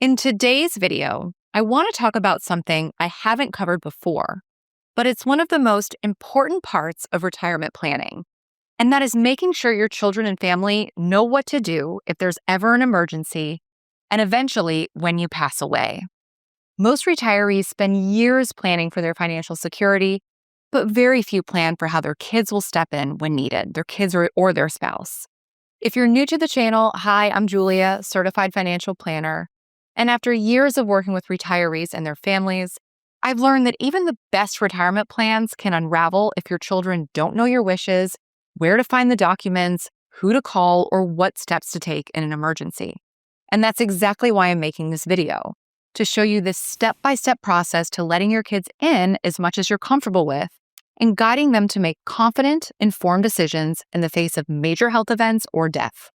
In today's video, I want to talk about something I haven't covered before, but it's one of the most important parts of retirement planning, and that is making sure your children and family know what to do if there's ever an emergency and eventually when you pass away. Most retirees spend years planning for their financial security, but very few plan for how their kids will step in when needed, their kids or their spouse. If you're new to the channel, hi, I'm Julia, certified financial planner. And after years of working with retirees and their families, I've learned that even the best retirement plans can unravel if your children don't know your wishes, where to find the documents, who to call, or what steps to take in an emergency. And that's exactly why I'm making this video, to show you this step-by-step process to letting your kids in as much as you're comfortable with and guiding them to make confident, informed decisions in the face of major health events or death.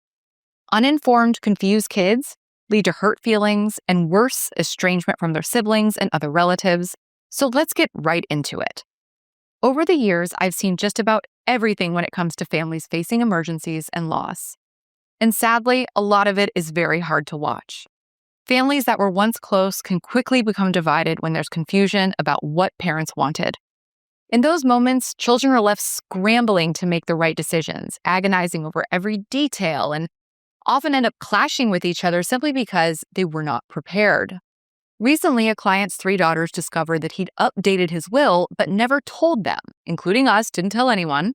Uninformed, confused kids lead to hurt feelings and worse, estrangement from their siblings and other relatives. So let's get right into it. Over the years, I've seen just about everything when it comes to families facing emergencies and loss. And sadly, a lot of it is very hard to watch. Families that were once close can quickly become divided when there's confusion about what parents wanted. In those moments, children are left scrambling to make the right decisions, agonizing over every detail, and often end up clashing with each other simply because they were not prepared. Recently, a client's 3 daughters discovered that he'd updated his will but never told them, including us, didn't tell anyone.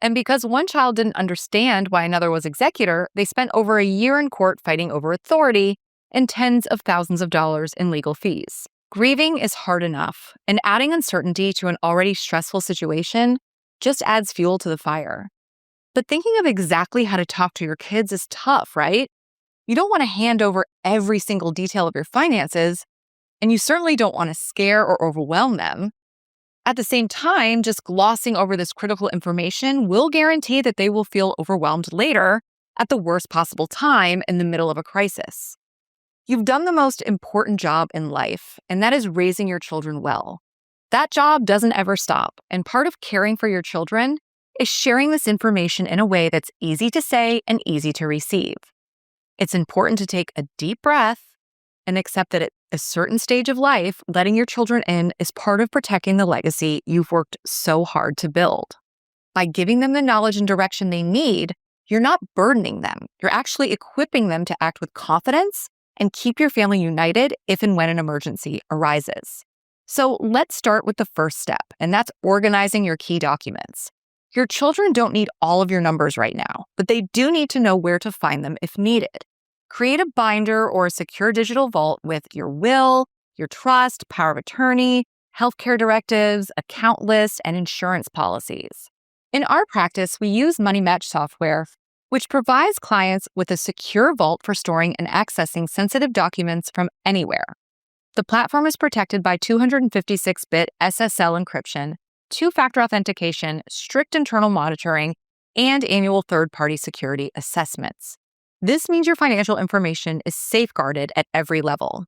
And because one child didn't understand why another was executor, they spent over a year in court fighting over authority and tens of thousands of dollars in legal fees. Grieving is hard enough, and adding uncertainty to an already stressful situation just adds fuel to the fire. But thinking of exactly how to talk to your kids is tough, right? You don't want to hand over every single detail of your finances, and you certainly don't want to scare or overwhelm them. At the same time, just glossing over this critical information will guarantee that they will feel overwhelmed later at the worst possible time in the middle of a crisis. You've done the most important job in life, and that is raising your children well. That job doesn't ever stop, and part of caring for your children is sharing this information in a way that's easy to say and easy to receive. It's important to take a deep breath and accept that at a certain stage of life, letting your children in is part of protecting the legacy you've worked so hard to build. By giving them the knowledge and direction they need, you're not burdening them. You're actually equipping them to act with confidence and keep your family united if and when an emergency arises. So let's start with the first step, and that's organizing your key documents. Your children don't need all of your numbers right now, but they do need to know where to find them if needed. Create a binder or a secure digital vault with your will, your trust, power of attorney, healthcare directives, account lists, and insurance policies. In our practice, we use Money Match software, which provides clients with a secure vault for storing and accessing sensitive documents from anywhere. The platform is protected by 256-bit SSL encryption, 2-factor authentication, strict internal monitoring, and annual third-party security assessments. This means your financial information is safeguarded at every level.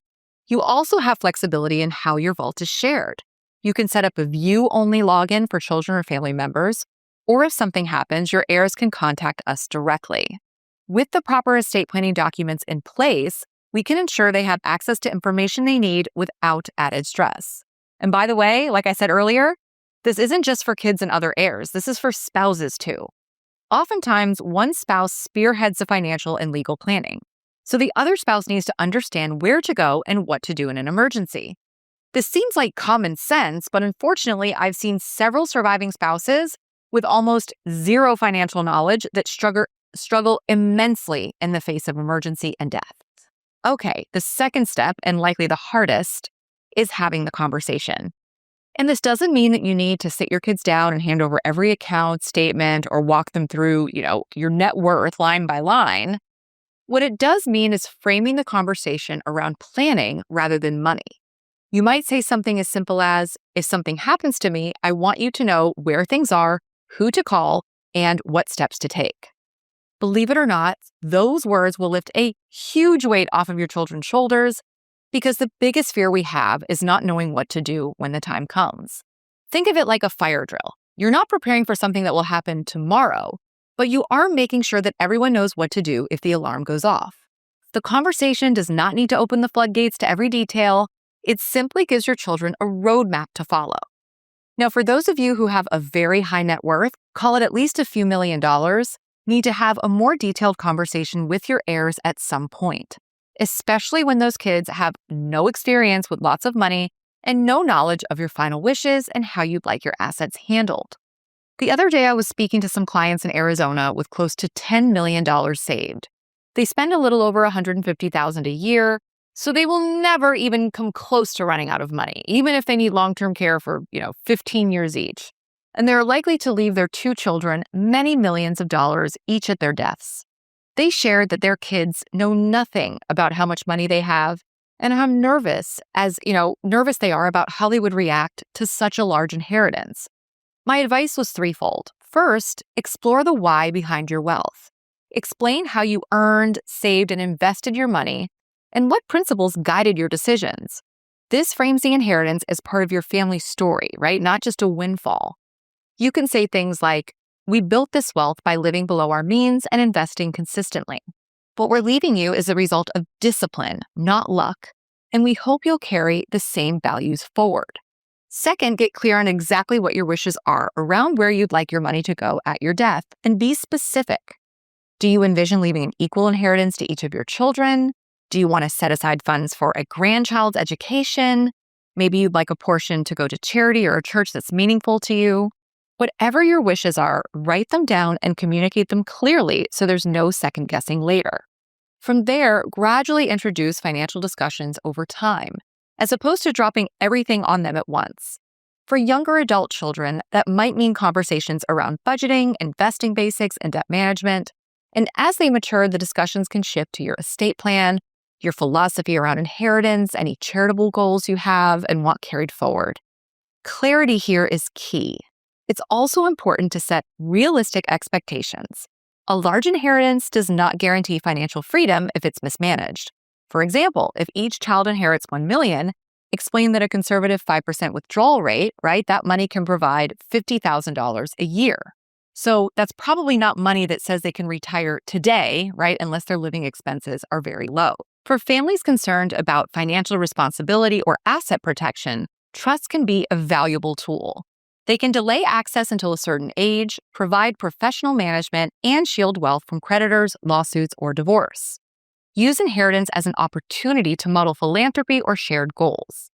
You also have flexibility in how your vault is shared. You can set up a view-only login for children or family members, or if something happens, your heirs can contact us directly. With the proper estate planning documents in place, we can ensure they have access to information they need without added stress. And by the way, like I said earlier, this isn't just for kids and other heirs. This is for spouses too. Oftentimes, one spouse spearheads the financial and legal planning, so the other spouse needs to understand where to go and what to do in an emergency. This seems like common sense, but unfortunately, I've seen several surviving spouses with almost zero financial knowledge that struggle immensely in the face of emergency and death. Okay, the second step, and likely the hardest, is having the conversation. And this doesn't mean that you need to sit your kids down and hand over every account statement or walk them through, your net worth line by line. What it does mean is framing the conversation around planning rather than money. You might say something as simple as, if something happens to me, I want you to know where things are, who to call, and what steps to take. Believe it or not, those words will lift a huge weight off of your children's shoulders because the biggest fear we have is not knowing what to do when the time comes. Think of it like a fire drill. You're not preparing for something that will happen tomorrow, but you are making sure that everyone knows what to do if the alarm goes off. The conversation does not need to open the floodgates to every detail. It simply gives your children a roadmap to follow. Now, for those of you who have a very high net worth, call it at least a few $1,000,000, need to have a more detailed conversation with your heirs at some point, especially when those kids have no experience with lots of money and no knowledge of your final wishes and how you'd like your assets handled. The other day, I was speaking to some clients in Arizona with close to $10 million saved. They spend a little over $150,000 a year, so they will never even come close to running out of money, even if they need long-term care for, 15 years each. And they're likely to leave their 2 children many millions of dollars each at their deaths. They shared that their kids know nothing about how much money they have and how nervous they are about how they would react to such a large inheritance. My advice was threefold. First, explore the why behind your wealth. Explain how you earned, saved, and invested your money, and what principles guided your decisions. This frames the inheritance as part of your family story, right? Not just a windfall. You can say things like, "We built this wealth by living below our means and investing consistently. What we're leaving you is a result of discipline, not luck, and we hope you'll carry the same values forward." Second, get clear on exactly what your wishes are around where you'd like your money to go at your death, and be specific. Do you envision leaving an equal inheritance to each of your children? Do you want to set aside funds for a grandchild's education? Maybe you'd like a portion to go to charity or a church that's meaningful to you. Whatever your wishes are, write them down and communicate them clearly so there's no second guessing later. From there, gradually introduce financial discussions over time, as opposed to dropping everything on them at once. For younger adult children, that might mean conversations around budgeting, investing basics, and debt management. And as they mature, the discussions can shift to your estate plan, your philosophy around inheritance, any charitable goals you have and want carried forward. Clarity here is key. It's also important to set realistic expectations. A large inheritance does not guarantee financial freedom if it's mismanaged. For example, if each child inherits $1 million, explain that a conservative 5% withdrawal rate, right, that money can provide $50,000 a year. So that's probably not money that says they can retire today, right, unless their living expenses are very low. For families concerned about financial responsibility or asset protection, trusts can be a valuable tool. They can delay access until a certain age, provide professional management, and shield wealth from creditors, lawsuits, or divorce. Use inheritance as an opportunity to model philanthropy or shared goals.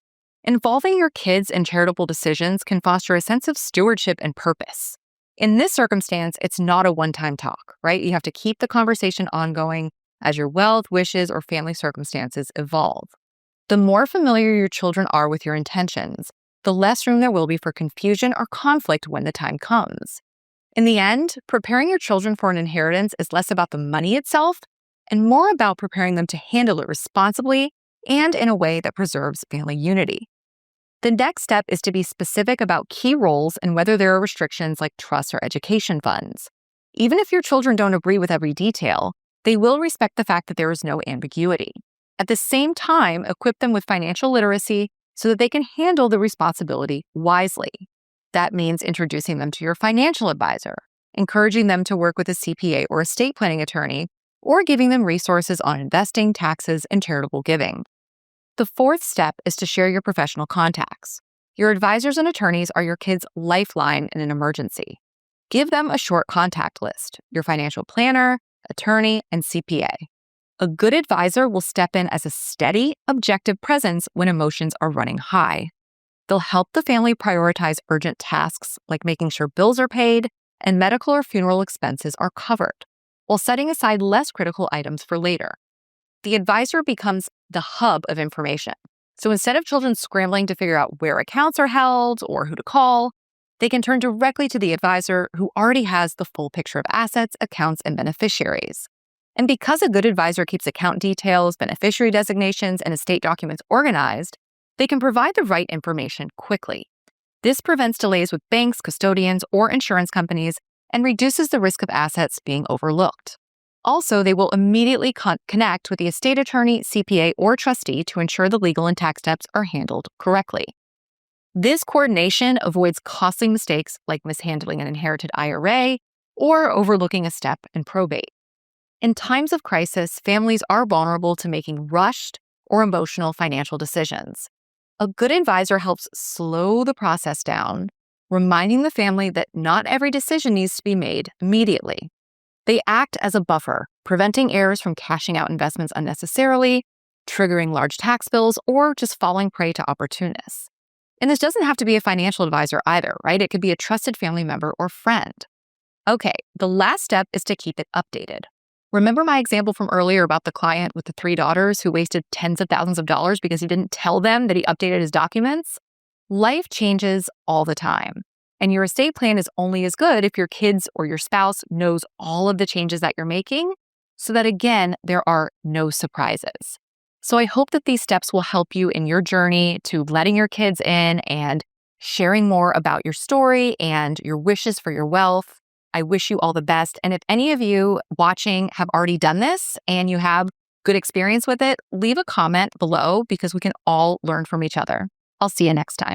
Involving your kids in charitable decisions can foster a sense of stewardship and purpose. In this circumstance, it's not a one-time talk, right? You have to keep the conversation ongoing as your wealth, wishes, or family circumstances evolve. The more familiar your children are with your intentions, the less room there will be for confusion or conflict when the time comes. In the end, preparing your children for an inheritance is less about the money itself and more about preparing them to handle it responsibly and in a way that preserves family unity. The next step is to be specific about key roles and whether there are restrictions like trusts or education funds. Even if your children don't agree with every detail, they will respect the fact that there is no ambiguity. At the same time, equip them with financial literacy so that they can handle the responsibility wisely. That means introducing them to your financial advisor, encouraging them to work with a CPA or estate planning attorney, or giving them resources on investing, taxes, and charitable giving. The fourth step is to share your professional contacts. Your advisors and attorneys are your kids' lifeline in an emergency. Give them a short contact list, your financial planner, attorney, and CPA. A good advisor will step in as a steady, objective presence when emotions are running high. They'll help the family prioritize urgent tasks like making sure bills are paid and medical or funeral expenses are covered, while setting aside less critical items for later. The advisor becomes the hub of information. So instead of children scrambling to figure out where accounts are held or who to call, they can turn directly to the advisor who already has the full picture of assets, accounts, and beneficiaries. And because a good advisor keeps account details, beneficiary designations, and estate documents organized, they can provide the right information quickly. This prevents delays with banks, custodians, or insurance companies and reduces the risk of assets being overlooked. Also, they will immediately connect with the estate attorney, CPA, or trustee to ensure the legal and tax steps are handled correctly. This coordination avoids costly mistakes like mishandling an inherited IRA or overlooking a step in probate. In times of crisis, families are vulnerable to making rushed or emotional financial decisions. A good advisor helps slow the process down, reminding the family that not every decision needs to be made immediately. They act as a buffer, preventing heirs from cashing out investments unnecessarily, triggering large tax bills, or just falling prey to opportunists. And this doesn't have to be a financial advisor either, right? It could be a trusted family member or friend. Okay, the last step is to keep it updated. Remember my example from earlier about the client with the 3 daughters who wasted tens of thousands of dollars because he didn't tell them that he updated his documents? Life changes all the time, and your estate plan is only as good if your kids or your spouse knows all of the changes that you're making, so that again, there are no surprises. So I hope that these steps will help you in your journey to letting your kids in and sharing more about your story and your wishes for your wealth. I wish you all the best. And if any of you watching have already done this and you have good experience with it, leave a comment below because we can all learn from each other. I'll see you next time.